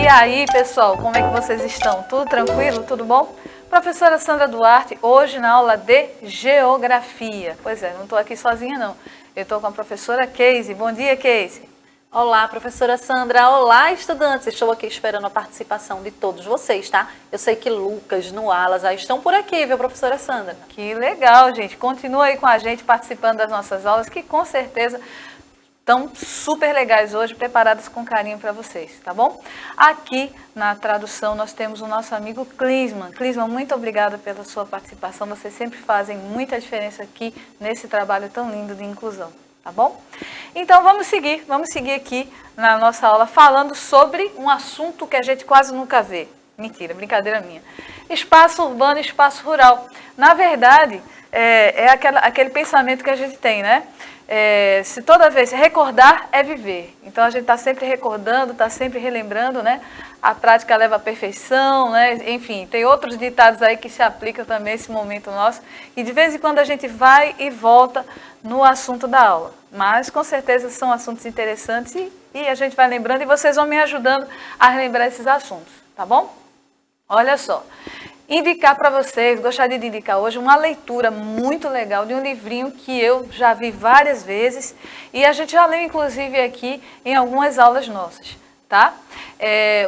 E aí, pessoal, como é que vocês estão? Tudo tranquilo? Tudo bom? Professora Sandra Duarte, hoje na aula de Geografia. Pois é, não estou aqui sozinha não. Eu estou com a professora Keise. Bom dia, Keise. Olá, professora Sandra. Olá, estudantes. Estou aqui esperando a participação de todos vocês, tá? Eu sei que Lucas, Nuala já estão por aqui, viu, professora Sandra? Que legal, gente. Continua aí com a gente participando das nossas aulas, que com certeza estão super legais hoje, preparadas com carinho para vocês, tá bom? Aqui na tradução nós temos o nosso amigo Clisman. Clisman, muito obrigada pela sua participação. Vocês sempre fazem muita diferença aqui nesse trabalho tão lindo de inclusão, tá bom? Então vamos seguir aqui na nossa aula falando sobre um assunto que a gente quase nunca vê. Mentira, brincadeira minha. Espaço urbano e espaço rural. Na verdade, é aquele pensamento que a gente tem, né? Se toda vez recordar é viver. Então a gente está sempre recordando, está sempre relembrando, né? A prática leva à perfeição, né? Enfim, tem outros ditados aí que se aplicam também a esse momento nosso. E de vez em quando a gente vai e volta no assunto da aula. Mas com certeza são assuntos interessantes e a gente vai lembrando e vocês vão me ajudando a relembrar esses assuntos, tá bom? Olha só. Indicar para vocês, gostaria de indicar hoje uma leitura muito legal de um livrinho que eu já vi várias vezes e a gente já leu inclusive aqui em algumas aulas nossas, tá?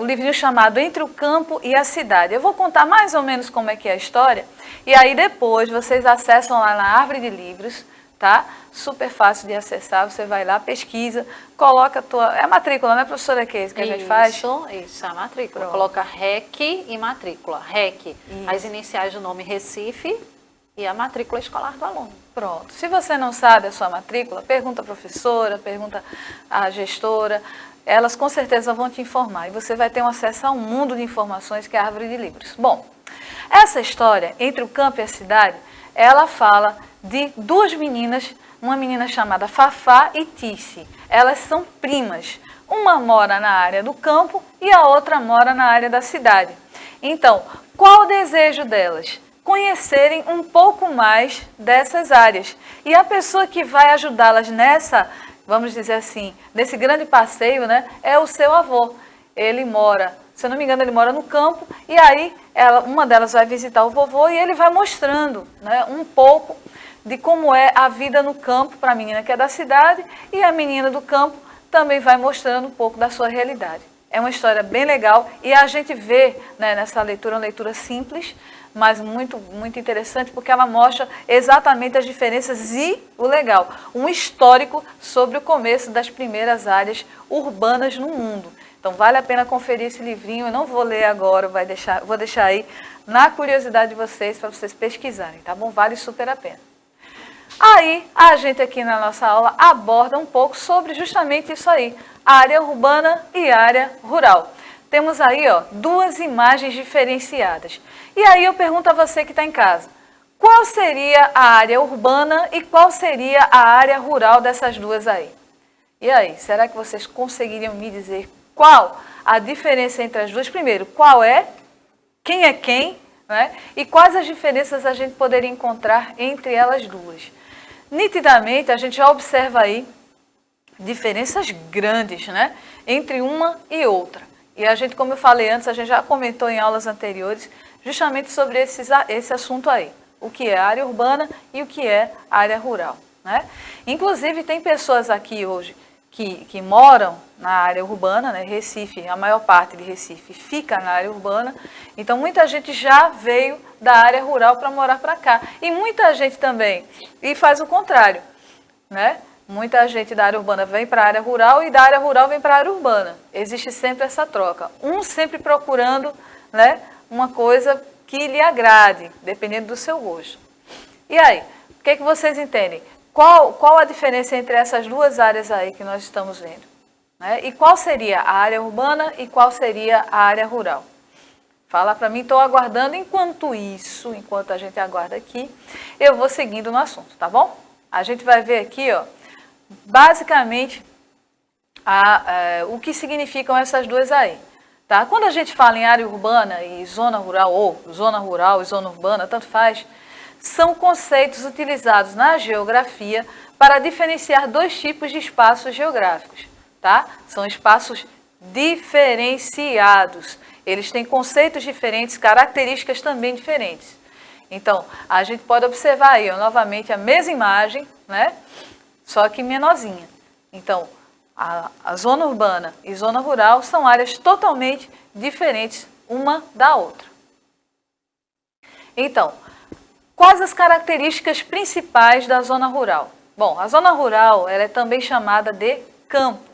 O livrinho chamado Entre o Campo e a Cidade. Eu vou contar mais ou menos como é que é a história e aí depois vocês acessam lá na árvore de livros, tá? Super fácil de acessar, você vai lá, pesquisa, coloca a tua... É a matrícula, né, professora Keise, que a gente faz? Isso, a matrícula. Pronto. Coloca REC e matrícula. REC, Isso. as iniciais do nome Recife e a matrícula escolar do aluno. Pronto. Se você não sabe a sua matrícula, pergunta à professora, pergunta à gestora, elas com certeza vão te informar e você vai ter um acesso a um mundo de informações que é a árvore de livros. Bom, essa história, Entre o Campo e a Cidade, ela fala de duas meninas, uma menina chamada Fafá e Tice. Elas são primas. Uma mora na área do campo e a outra mora na área da cidade. Então, qual o desejo delas? Conhecerem um pouco mais dessas áreas. E a pessoa que vai ajudá-las nessa, vamos dizer assim, nesse grande passeio, né, é o seu avô. Ele mora, se eu não me engano, ele mora no campo e aí uma delas vai visitar o vovô e ele vai mostrando, né, um pouco de como é a vida no campo para a menina que é da cidade e a menina do campo também vai mostrando um pouco da sua realidade. É uma história bem legal e a gente vê, né, nessa leitura, uma leitura simples, mas muito, muito interessante porque ela mostra exatamente as diferenças e o legal, um histórico sobre o começo das primeiras áreas urbanas no mundo. Então vale a pena conferir esse livrinho, eu não vou ler agora, vou deixar aí na curiosidade de vocês para vocês pesquisarem, tá bom? Vale super a pena. Aí, a gente aqui na nossa aula aborda um pouco sobre justamente isso aí, área urbana e área rural. Temos aí, ó, duas imagens diferenciadas. E aí eu pergunto a você que está em casa, qual seria a área urbana e qual seria a área rural dessas duas aí? E aí, será que vocês conseguiriam me dizer qual a diferença entre as duas? Primeiro, qual é, quem, né? E quais as diferenças a gente poderia encontrar entre elas duas? Nitidamente, a gente já observa aí diferenças grandes, né, entre uma e outra. E a gente, como eu falei antes, a gente já comentou em aulas anteriores, justamente sobre esse assunto aí. O que é área urbana e o que é área rural, né? Inclusive, tem pessoas aqui hoje que moram na área urbana, né? Recife, a maior parte de Recife fica na área urbana, então muita gente já veio da área rural para morar para cá. E muita gente também, e faz o contrário, né? Muita gente da área urbana vem para a área rural e da área rural vem para a área urbana. Existe sempre essa troca, um sempre procurando, né, uma coisa que lhe agrade, dependendo do seu gosto. E aí, o que vocês entendem? Qual a diferença entre essas duas áreas aí que nós estamos vendo? Né? E qual seria a área urbana e qual seria a área rural? Fala para mim, estou aguardando. Enquanto a gente aguarda aqui, eu vou seguindo no assunto, tá bom? A gente vai ver aqui, ó, basicamente, o que significam essas duas aí. Tá? Quando a gente fala em área urbana e zona rural, ou zona rural e zona urbana, tanto faz, são conceitos utilizados na geografia para diferenciar dois tipos de espaços geográficos, tá? São espaços diferenciados. Eles têm conceitos diferentes, características também diferentes. Então, a gente pode observar aí, ó, novamente, a mesma imagem, né? Só que menorzinha. Então, a zona urbana e zona rural são áreas totalmente diferentes uma da outra. Então, quais as características principais da zona rural? Bom, a zona rural ela é também chamada de campo.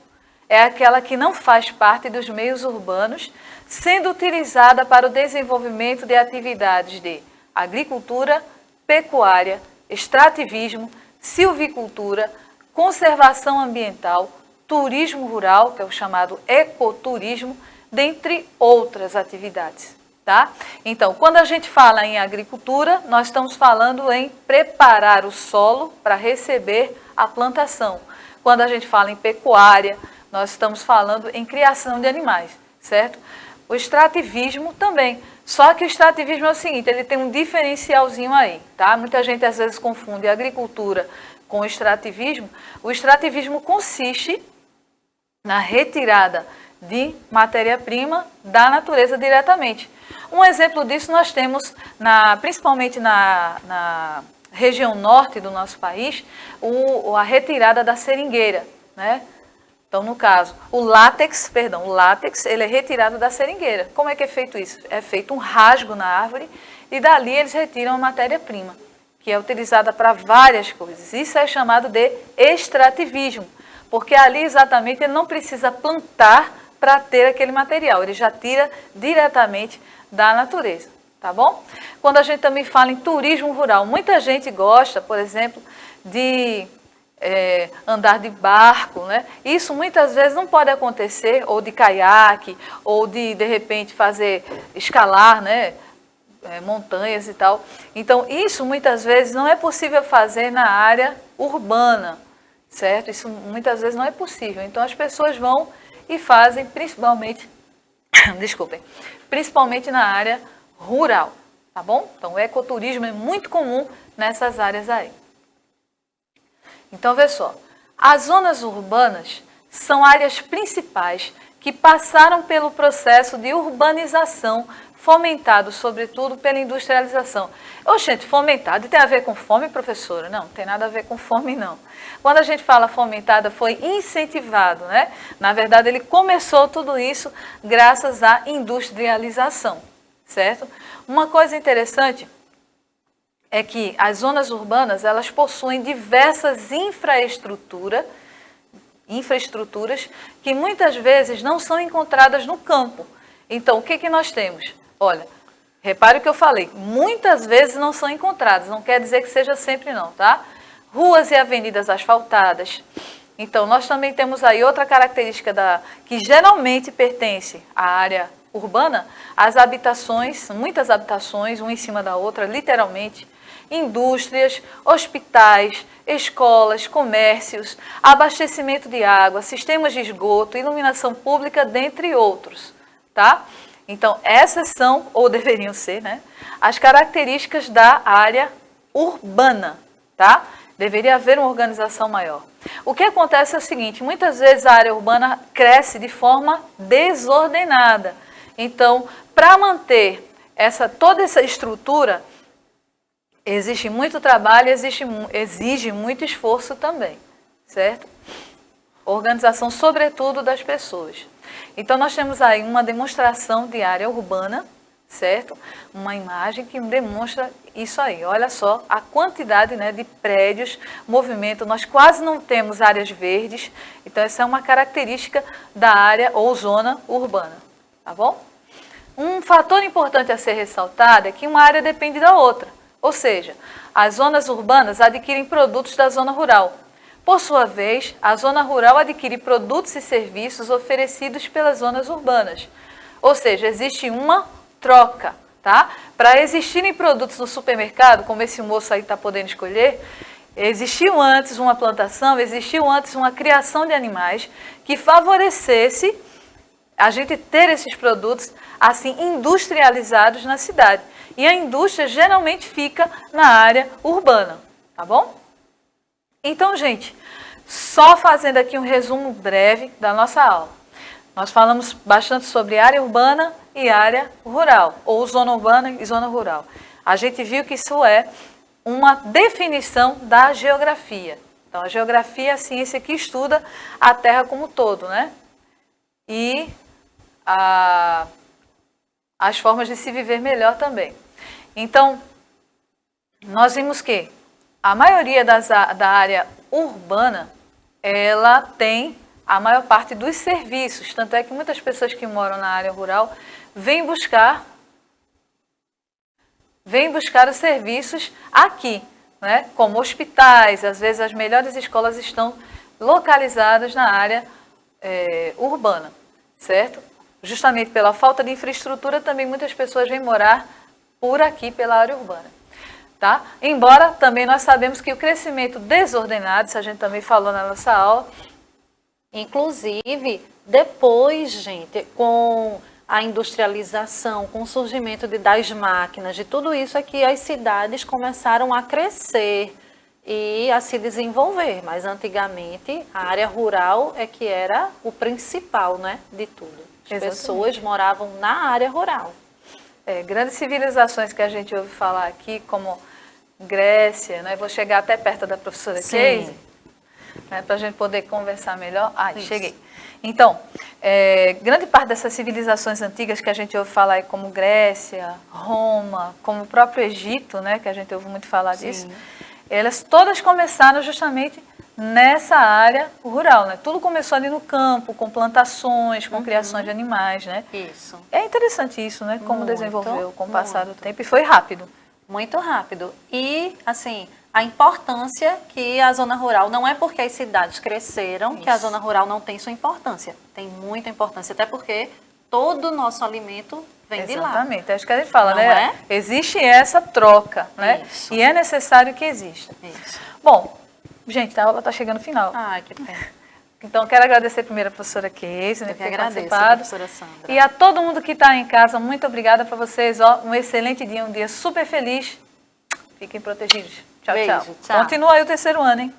É aquela que não faz parte dos meios urbanos, sendo utilizada para o desenvolvimento de atividades de agricultura, pecuária, extrativismo, silvicultura, conservação ambiental, turismo rural, que é o chamado ecoturismo, dentre outras atividades, tá? Então, quando a gente fala em agricultura, nós estamos falando em preparar o solo para receber a plantação. Quando a gente fala em pecuária, nós estamos falando em criação de animais, certo? O extrativismo também, só que o extrativismo é o seguinte, ele tem um diferencialzinho aí, tá? Muita gente às vezes confunde a agricultura com o extrativismo. O extrativismo consiste na retirada de matéria-prima da natureza diretamente. Um exemplo disso nós temos, principalmente na região norte do nosso país, a retirada da seringueira, né? Então, no caso, o látex, ele é retirado da seringueira. Como é que é feito isso? É feito um rasgo na árvore e dali eles retiram a matéria-prima, que é utilizada para várias coisas. Isso é chamado de extrativismo, porque ali exatamente ele não precisa plantar para ter aquele material, ele já tira diretamente da natureza, tá bom? Quando a gente também fala em turismo rural, muita gente gosta, por exemplo, de andar de barco, né? Isso muitas vezes não pode acontecer, ou de caiaque, ou de repente escalar, né? Montanhas e tal. Então, isso muitas vezes não é possível fazer na área urbana, certo? Isso muitas vezes não é possível. Então, as pessoas vão e fazem principalmente, principalmente na área rural, tá bom? Então, o ecoturismo é muito comum nessas áreas aí. Então, vê só, as zonas urbanas são áreas principais que passaram pelo processo de urbanização fomentado, sobretudo, pela industrialização. Gente, fomentado tem a ver com fome, professora? Não, não tem nada a ver com fome, não. Quando a gente fala fomentada, foi incentivado, né? Na verdade, ele começou tudo isso graças à industrialização, certo? Uma coisa interessante é que as zonas urbanas, elas possuem diversas infraestruturas que muitas vezes não são encontradas no campo. Então, o que nós temos? Olha, repare o que eu falei, muitas vezes não são encontradas, não quer dizer que seja sempre não, tá? Ruas e avenidas asfaltadas. Então, nós também temos aí outra característica que geralmente pertence à área urbana, as habitações, muitas habitações, uma em cima da outra, literalmente, indústrias, hospitais, escolas, comércios, abastecimento de água, sistemas de esgoto, iluminação pública, dentre outros, tá? Então, essas são, ou deveriam ser, né, as características da área urbana, tá? Deveria haver uma organização maior. O que acontece é o seguinte, muitas vezes a área urbana cresce de forma desordenada. Então, para manter toda essa estrutura, existe muito trabalho, exige muito esforço também, certo? Organização, sobretudo, das pessoas. Então, nós temos aí uma demonstração de área urbana, certo? Uma imagem que demonstra isso aí. Olha só a quantidade, né, de prédios, movimento. Nós quase não temos áreas verdes, então essa é uma característica da área ou zona urbana, tá bom? Um fator importante a ser ressaltado é que uma área depende da outra. Ou seja, as zonas urbanas adquirem produtos da zona rural. Por sua vez, a zona rural adquire produtos e serviços oferecidos pelas zonas urbanas. Ou seja, existe uma troca, tá? Para existirem produtos no supermercado, como esse moço aí está podendo escolher, existiu antes uma plantação, existiu antes uma criação de animais que favorecesse a gente ter esses produtos assim industrializados na cidade. E a indústria geralmente fica na área urbana, tá bom? Então, gente, só fazendo aqui um resumo breve da nossa aula. Nós falamos bastante sobre área urbana e área rural, ou zona urbana e zona rural. A gente viu que isso é uma definição da geografia. Então, a geografia é a ciência que estuda a Terra como um todo, né? E as formas de se viver melhor também. Então, nós vimos que a maioria da área urbana, ela tem a maior parte dos serviços. Tanto é que muitas pessoas que moram na área rural vêm buscar os serviços aqui, né? Como hospitais, às vezes as melhores escolas estão localizadas na área urbana, certo? Justamente pela falta de infraestrutura, também muitas pessoas vêm morar por aqui, pela área urbana. Tá? Embora também nós sabemos que o crescimento desordenado, isso a gente também falou na nossa aula. Inclusive, depois, gente, com a industrialização, com o surgimento das máquinas, de tudo isso é que as cidades começaram a crescer e a se desenvolver. Mas antigamente, a área rural é que era o principal, né, de tudo. As pessoas moravam na área rural. Grandes civilizações que a gente ouve falar aqui, como Grécia, né? Vou chegar até perto da professora Casey, né, para a gente poder conversar melhor. Cheguei. Então, grande parte dessas civilizações antigas que a gente ouve falar, como Grécia, Roma, como o próprio Egito, né, que a gente ouve muito falar disso, elas todas começaram justamente nessa área rural, né? Tudo começou ali no campo, com plantações, com criações de animais, né? Isso. É interessante isso, né? Como desenvolveu com o passar do tempo, e foi rápido. Muito rápido. E, assim, a importância que a zona rural, não é porque as cidades cresceram que a zona rural não tem sua importância. Tem muita importância, até porque todo o nosso alimento vem de lá. Exatamente, acho que a gente fala, não né? Existe essa troca, né? Isso. E é necessário que exista. Isso. Bom, gente, a aula está chegando ao final. Ai, que pena. Então, quero agradecer primeiro a professora Casey, né, Eu por que ter agradeço, participado. professora Sandra. E a todo mundo que está em casa, muito obrigada para vocês. Um excelente dia, um dia super feliz. Fiquem protegidos. Tchau, Beijo, tchau. tchau. Continua aí o terceiro ano, hein?